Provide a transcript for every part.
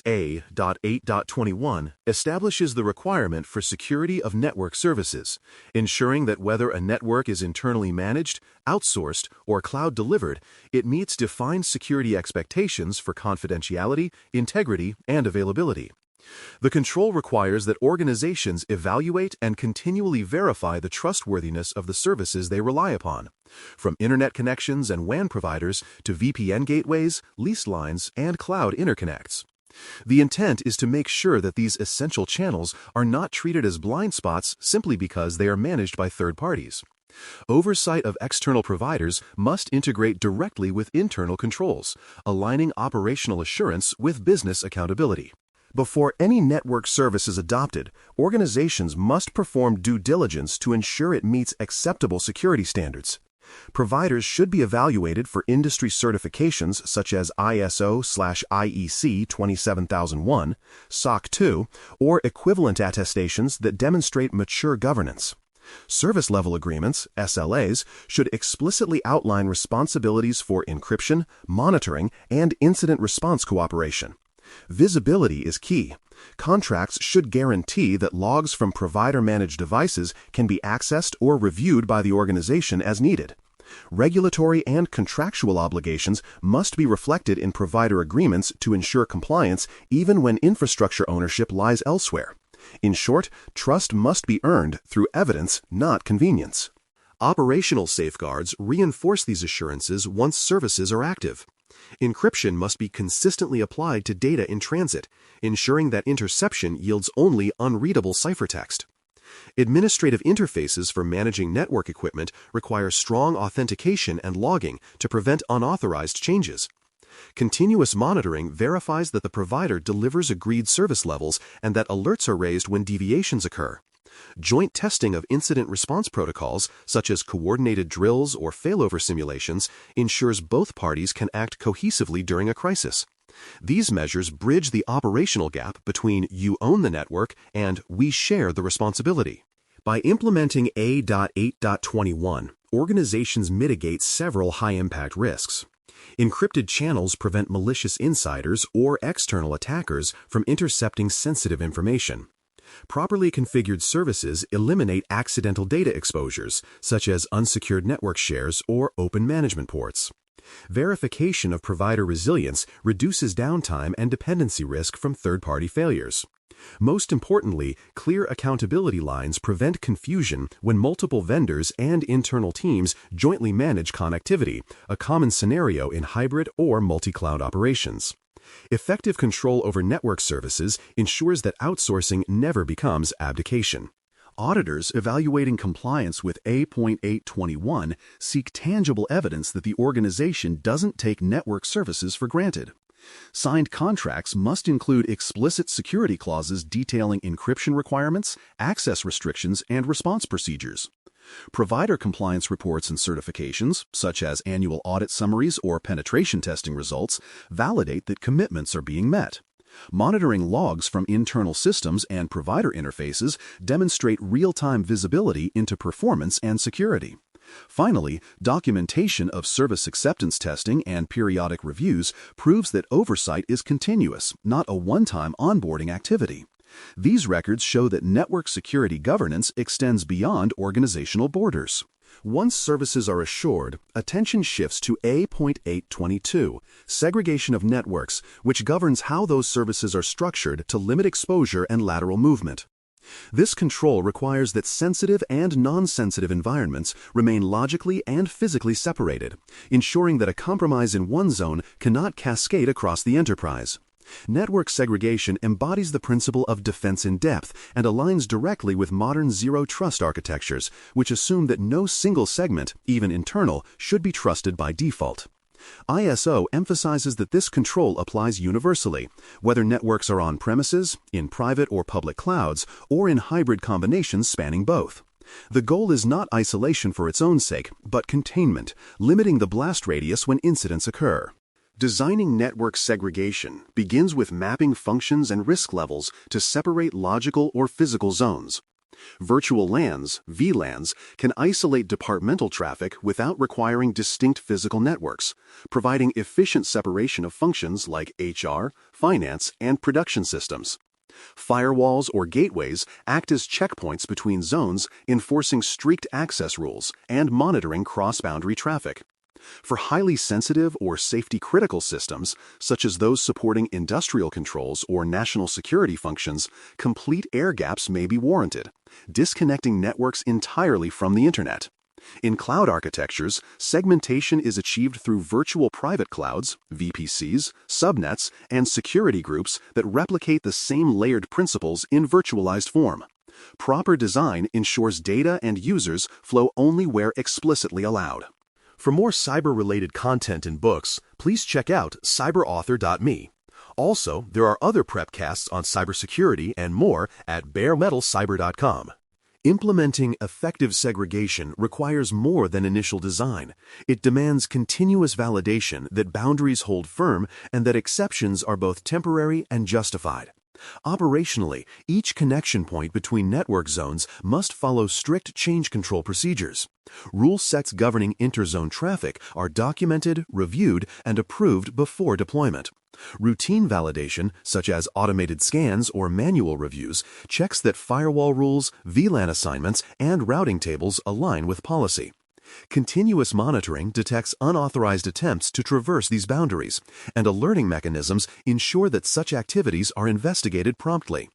A.8.21 establishes the requirement for security of network services, ensuring that whether a network is internally managed, outsourced, or cloud delivered, it meets defined security expectations for confidentiality, integrity, and availability. The control requires that organizations evaluate and continually verify the trustworthiness of the services they rely upon, from internet connections and WAN providers to VPN gateways, lease lines, and cloud interconnects. The intent is to make sure that these essential channels are not treated as blind spots simply because they are managed by third parties. Oversight of external providers must integrate directly with internal controls, aligning operational assurance with business accountability. Before any network service is adopted, organizations must perform due diligence to ensure it meets acceptable security standards. Providers should be evaluated for industry certifications such as ISO/IEC 27001, SOC 2, or equivalent attestations that demonstrate mature governance. Service level agreements, SLAs, should explicitly outline responsibilities for encryption, monitoring, and incident response cooperation. Visibility is key. Contracts should guarantee that logs from provider-managed devices can be accessed or reviewed by the organization as needed. Regulatory and contractual obligations must be reflected in provider agreements to ensure compliance even when infrastructure ownership lies elsewhere. In short, trust must be earned through evidence, not convenience. Operational safeguards reinforce these assurances once services are active. Encryption must be consistently applied to data in transit, ensuring that interception yields only unreadable ciphertext. Administrative interfaces for managing network equipment require strong authentication and logging to prevent unauthorized changes. Continuous monitoring verifies that the provider delivers agreed service levels and that alerts are raised when deviations occur. Joint testing of incident response protocols, such as coordinated drills or failover simulations, ensures both parties can act cohesively during a crisis. These measures bridge the operational gap between "you own the network" and "we share the responsibility." By implementing A.8.21, organizations mitigate several high-impact risks. Encrypted channels prevent malicious insiders or external attackers from intercepting sensitive information. Properly configured services eliminate accidental data exposures, such as unsecured network shares or open management ports. Verification of provider resilience reduces downtime and dependency risk from third-party failures. Most importantly, clear accountability lines prevent confusion when multiple vendors and internal teams jointly manage connectivity, a common scenario in hybrid or multi-cloud operations. Effective control over network services ensures that outsourcing never becomes abdication. Auditors evaluating compliance with A.8.21 seek tangible evidence that the organization doesn't take network services for granted. Signed contracts must include explicit security clauses detailing encryption requirements, access restrictions, and response procedures. Provider compliance reports and certifications, such as annual audit summaries or penetration testing results, validate that commitments are being met. Monitoring logs from internal systems and provider interfaces demonstrate real-time visibility into performance and security. Finally, documentation of service acceptance testing and periodic reviews proves that oversight is continuous, not a one-time onboarding activity. These records show that network security governance extends beyond organizational borders. Once services are assured, attention shifts to A.8.22, segregation of networks, which governs how those services are structured to limit exposure and lateral movement. This control requires that sensitive and non-sensitive environments remain logically and physically separated, ensuring that a compromise in one zone cannot cascade across the enterprise. Network segregation embodies the principle of defense in depth and aligns directly with modern zero-trust architectures, which assume that no single segment, even internal, should be trusted by default. ISO emphasizes that this control applies universally, whether networks are on premises, in private or public clouds, or in hybrid combinations spanning both. The goal is not isolation for its own sake, but containment, limiting the blast radius when incidents occur. Designing network segregation begins with mapping functions and risk levels to separate logical or physical zones. Virtual LANs, VLANs, can isolate departmental traffic without requiring distinct physical networks, providing efficient separation of functions like HR, finance, and production systems. Firewalls or gateways act as checkpoints between zones, enforcing strict access rules and monitoring cross-boundary traffic. For highly sensitive or safety-critical systems, such as those supporting industrial controls or national security functions, complete air gaps may be warranted, disconnecting networks entirely from the Internet. In cloud architectures, segmentation is achieved through virtual private clouds, VPCs, subnets, and security groups that replicate the same layered principles in virtualized form. Proper design ensures data and users flow only where explicitly allowed. For more cyber-related content and books, please check out cyberauthor.me. Also, there are other prepcasts on cybersecurity and more at baremetalcyber.com. Implementing effective segregation requires more than initial design. It demands continuous validation that boundaries hold firm and that exceptions are both temporary and justified. Operationally, each connection point between network zones must follow strict change control procedures. Rule sets governing interzone traffic are documented, reviewed, and approved before deployment. Routine validation, such as automated scans or manual reviews, checks that firewall rules, VLAN assignments, and routing tables align with policy. Continuous monitoring detects unauthorized attempts to traverse these boundaries, and alerting mechanisms ensure that such activities are investigated promptly.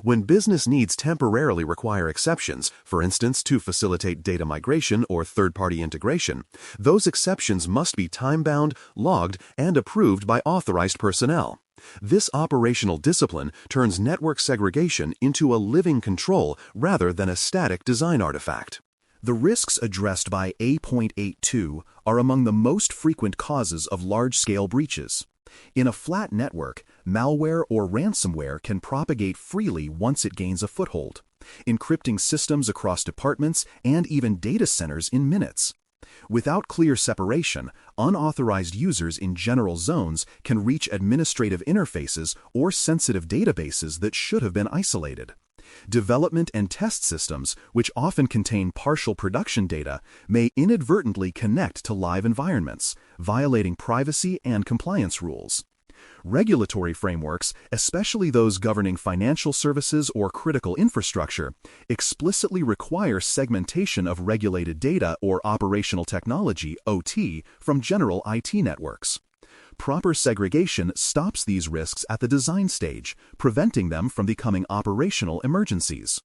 When business needs temporarily require exceptions, for instance to facilitate data migration or third-party integration, those exceptions must be time-bound, logged, and approved by authorized personnel. This operational discipline turns network segregation into a living control rather than a static design artifact. The risks addressed by A.8.21 are among the most frequent causes of large-scale breaches. In a flat network, malware or ransomware can propagate freely once it gains a foothold, encrypting systems across departments and even data centers in minutes. Without clear separation, unauthorized users in general zones can reach administrative interfaces or sensitive databases that should have been isolated. Development and test systems, which often contain partial production data, may inadvertently connect to live environments, violating privacy and compliance rules. Regulatory frameworks, especially those governing financial services or critical infrastructure, explicitly require segmentation of regulated data or operational technology (OT) from general IT networks. Proper segregation stops these risks at the design stage, preventing them from becoming operational emergencies.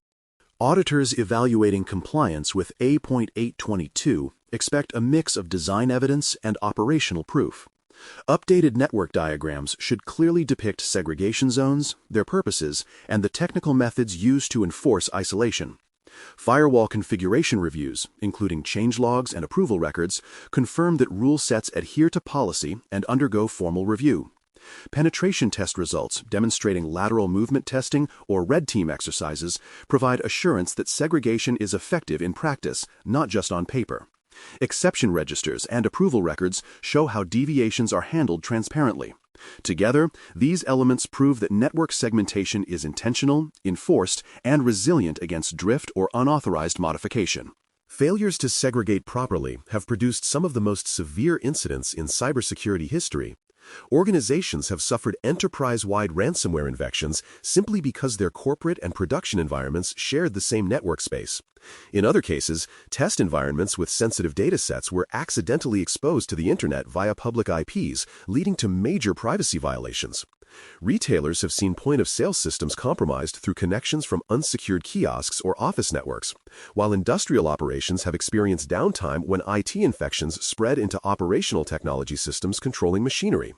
Auditors evaluating compliance with A.8.22 expect a mix of design evidence and operational proof. Updated network diagrams should clearly depict segregation zones, their purposes, and the technical methods used to enforce isolation. Firewall configuration reviews, including change logs and approval records, confirm that rule sets adhere to policy and undergo formal review. Penetration test results demonstrating lateral movement testing or red team exercises provide assurance that segregation is effective in practice, not just on paper. Exception registers and approval records show how deviations are handled transparently. Together, these elements prove that network segmentation is intentional, enforced, and resilient against drift or unauthorized modification. Failures to segregate properly have produced some of the most severe incidents in cybersecurity history. Organizations have suffered enterprise-wide ransomware infections simply because their corporate and production environments shared the same network space. In other cases, test environments with sensitive data sets were accidentally exposed to the Internet via public IPs, leading to major privacy violations. Retailers have seen point-of-sale systems compromised through connections from unsecured kiosks or office networks, while industrial operations have experienced downtime when IT infections spread into operational technology systems controlling machinery.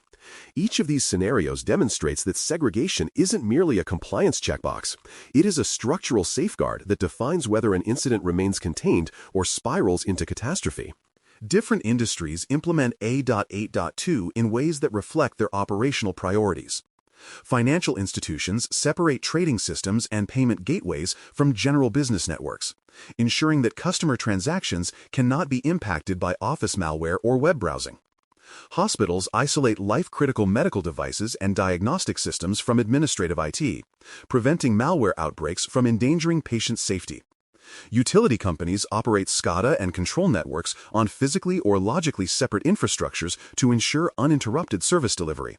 Each of these scenarios demonstrates that segregation isn't merely a compliance checkbox. It is a structural safeguard that defines whether an incident remains contained or spirals into catastrophe. Different industries implement A.8.2 in ways that reflect their operational priorities. Financial institutions separate trading systems and payment gateways from general business networks, ensuring that customer transactions cannot be impacted by office malware or web browsing. Hospitals isolate life-critical medical devices and diagnostic systems from administrative IT, preventing malware outbreaks from endangering patient safety. Utility companies operate SCADA and control networks on physically or logically separate infrastructures to ensure uninterrupted service delivery.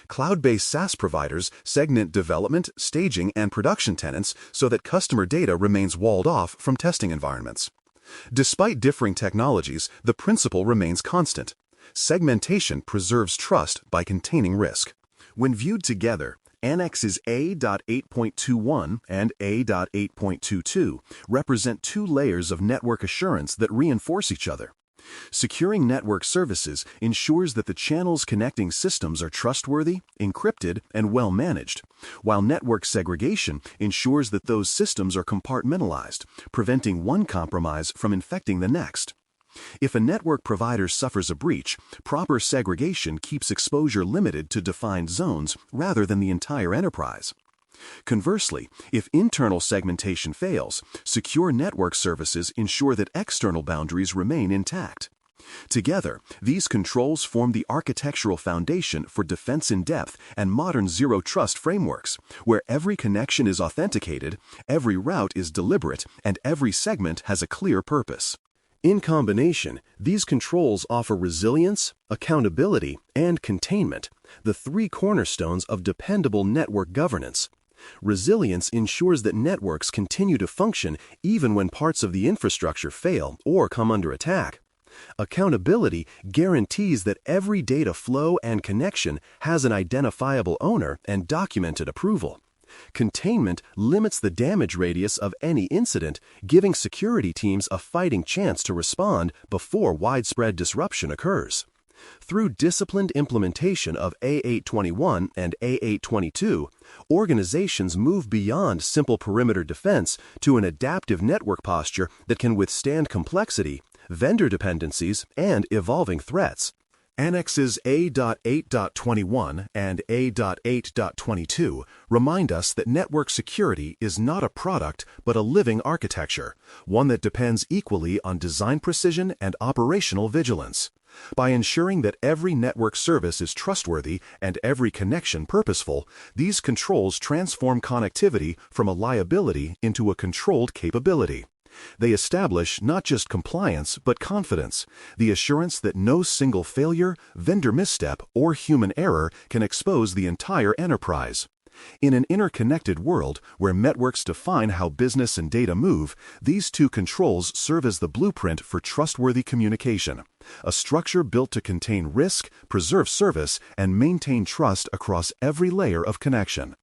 Cloud-based SaaS providers segment development, staging, and production tenants so that customer data remains walled off from testing environments. Despite differing technologies, the principle remains constant. Segmentation preserves trust by containing risk. When viewed together, Annexes A.8.21 and A.8.22 represent two layers of network assurance that reinforce each other. Securing network services ensures that the channels connecting systems are trustworthy, encrypted, and well managed, while network segregation ensures that those systems are compartmentalized, preventing one compromise from infecting the next. If a network provider suffers a breach, proper segregation keeps exposure limited to defined zones rather than the entire enterprise. Conversely, if internal segmentation fails, secure network services ensure that external boundaries remain intact. Together, these controls form the architectural foundation for defense in depth and modern zero-trust frameworks, where every connection is authenticated, every route is deliberate, and every segment has a clear purpose. In combination, these controls offer resilience, accountability, and containment, the three cornerstones of dependable network governance. Resilience ensures that networks continue to function even when parts of the infrastructure fail or come under attack. Accountability guarantees that every data flow and connection has an identifiable owner and documented approval. Containment limits the damage radius of any incident, giving security teams a fighting chance to respond before widespread disruption occurs. Through disciplined implementation of A.8.21 and A.8.22, organizations move beyond simple perimeter defense to an adaptive network posture that can withstand complexity, vendor dependencies, and evolving threats. Annexes A.8.21 and A.8.22 remind us that network security is not a product but a living architecture, one that depends equally on design precision and operational vigilance. By ensuring that every network service is trustworthy and every connection purposeful, these controls transform connectivity from a liability into a controlled capability. They establish not just compliance but confidence, the assurance that no single failure, vendor misstep, or human error can expose the entire enterprise. In an interconnected world where networks define how business and data move, these two controls serve as the blueprint for trustworthy communication, a structure built to contain risk, preserve service, and maintain trust across every layer of connection.